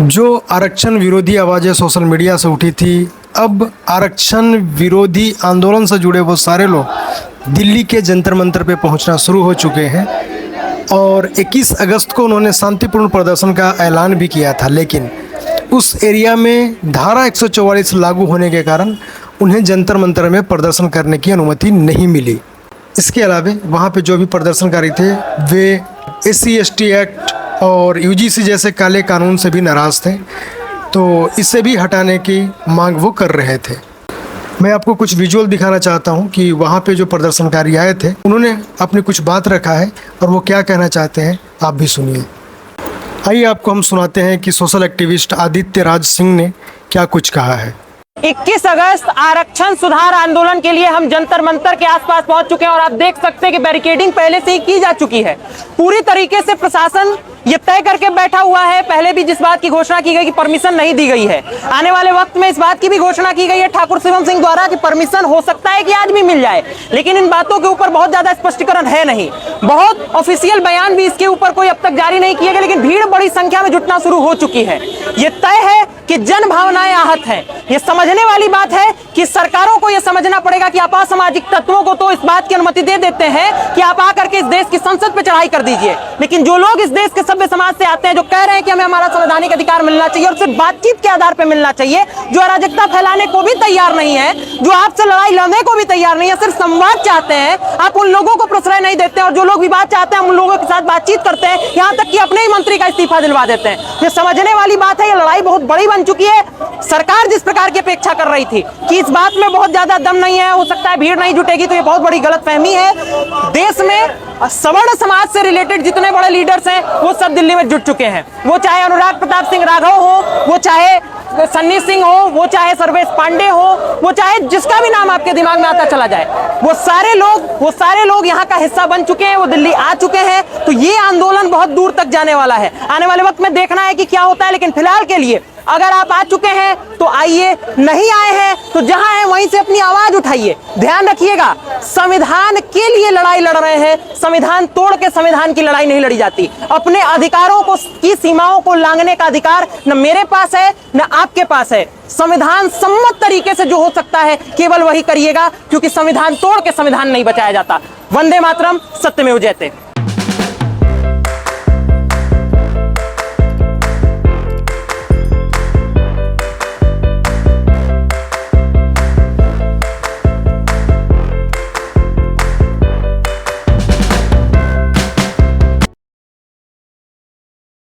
जो आरक्षण विरोधी आवाज़ें सोशल मीडिया से उठी थी, अब आरक्षण विरोधी आंदोलन से जुड़े वो सारे लोग दिल्ली के जंतर मंतर पे पहुंचना शुरू हो चुके हैं और 21 अगस्त को उन्होंने शांतिपूर्ण प्रदर्शन का ऐलान भी किया था, लेकिन उस एरिया में धारा 144 लागू होने के कारण उन्हें जंतर मंतर में प्रदर्शन करने की अनुमति नहीं मिली। इसके अलावा वहाँ पे जो भी प्रदर्शनकारी थे वे SC/ST एक्ट और UGC जैसे काले कानून से भी नाराज़ थे, तो इसे भी हटाने की मांग वो कर रहे थे। मैं आपको कुछ विजुअल दिखाना चाहता हूं कि वहां पे जो प्रदर्शनकारी आए थे उन्होंने अपनी कुछ बात रखा है और वो क्या कहना चाहते हैं, आप भी सुनिए। आइए आपको हम सुनाते हैं कि सोशल एक्टिविस्ट आदित्य राज सिंह ने क्या कुछ कहा है। 21 अगस्त आरक्षण सुधार आंदोलन के लिए हम जंतर मंतर के आसपास पहुंच चुके हैं और आप देख सकते हैं कि बैरिकेडिंग पहले से ही की जा चुकी है। पूरी तरीके से प्रशासन ये तय करके बैठा हुआ है। पहले भी जिस बात की घोषणा की गई कि परमिशन नहीं दी गई है, आने वाले वक्त में इस बात की भी घोषणा की गई है ठाकुर शिवम सिंह द्वारा कि परमिशन हो सकता है कि आज भी मिल जाए, लेकिन इन बातों के ऊपर बहुत ज्यादा स्पष्टीकरण है नहीं। बहुत ऑफिशियल बयान भी इसके ऊपर कोई अब तक जारी नहीं किए गए, लेकिन भीड़ बड़ी संख्या में जुटना शुरू हो चुकी है। ये तय है कि जन भावनाएं आहत हैं। ये समझने वाली बात है कि सरकारों को यह समझना पड़ेगा कि आप असामाजिक तत्वों को तो इस बात की अनुमति दे देते हैं कि आप आकर के इस देश की संसद पे चढ़ाई कर दीजिए, लेकिन जो लोग इस देश के सभ्य समाज से आते हैं, जो कह रहे हैं कि हमें हमारा संवैधानिक अधिकार मिलना चाहिए और सिर्फ बातचीत के आधार पर मिलना चाहिए, जो अराजकता फैलाने को भी तैयार नहीं है, जो आपसे लड़ाई लड़ने को भी तैयार नहीं है, सिर्फ संवाद चाहते हैं, आप उन लोगों को प्रश्रय नहीं देते और जो लोग विवाद चाहते हैं उन लोगों के साथ बातचीत करते हैं, यहाँ तक कि अपने ही मंत्री का इस्तीफा दिलवा देते हैं। ये समझने वाली बात है। ये लड़ाई बहुत बड़ी बन चुकी है। सरकार जिस प्रकार की अपेक्षा कर रही थी कि इस बात में बहुत ज्यादा दम नहीं है, हो सकता है भीड़ नहीं जुटेगी, तो ये बहुत बड़ी गलतफहमी है। देश में सवर्ण समाज से रिलेटेड जितने बड़े लीडर्स हैं वो सब दिल्ली में जुट चुके हैं। वो चाहे अनुराग प्रताप सिंह राघव हो, वो चाहे सन्नी सिंह हो, वो चाहे सर्वेश पांडे हो, वो चाहे जिसका भी नाम आपके दिमाग में आता चला जाए, वो सारे लोग यहाँ का हिस्सा बन चुके हैं, वो दिल्ली आ चुके हैं। तो ये आंदोलन बहुत दूर तक जाने वाला है। आने वाले वक्त में देखना है कि क्या होता है, लेकिन फिलहाल के लिए अगर आप आ चुके हैं तो आइए, नहीं आए हैं तो जहां है वहीं से अपनी आवाज उठाइए। ध्यान रखिएगा, संविधान के लिए लड़ाई लड़ रहे हैं, संविधान तोड़ के संविधान की लड़ाई नहीं लड़ी जाती। अपने अधिकारों को की सीमाओं को लांघने का अधिकार न मेरे पास है न आपके पास है। संविधान सम्मत तरीके से जो हो सकता है केवल वही करिएगा, क्योंकि संविधान तोड़ के संविधान नहीं बचाया जाता। वंदे मातरम, सत्यमेव जयते।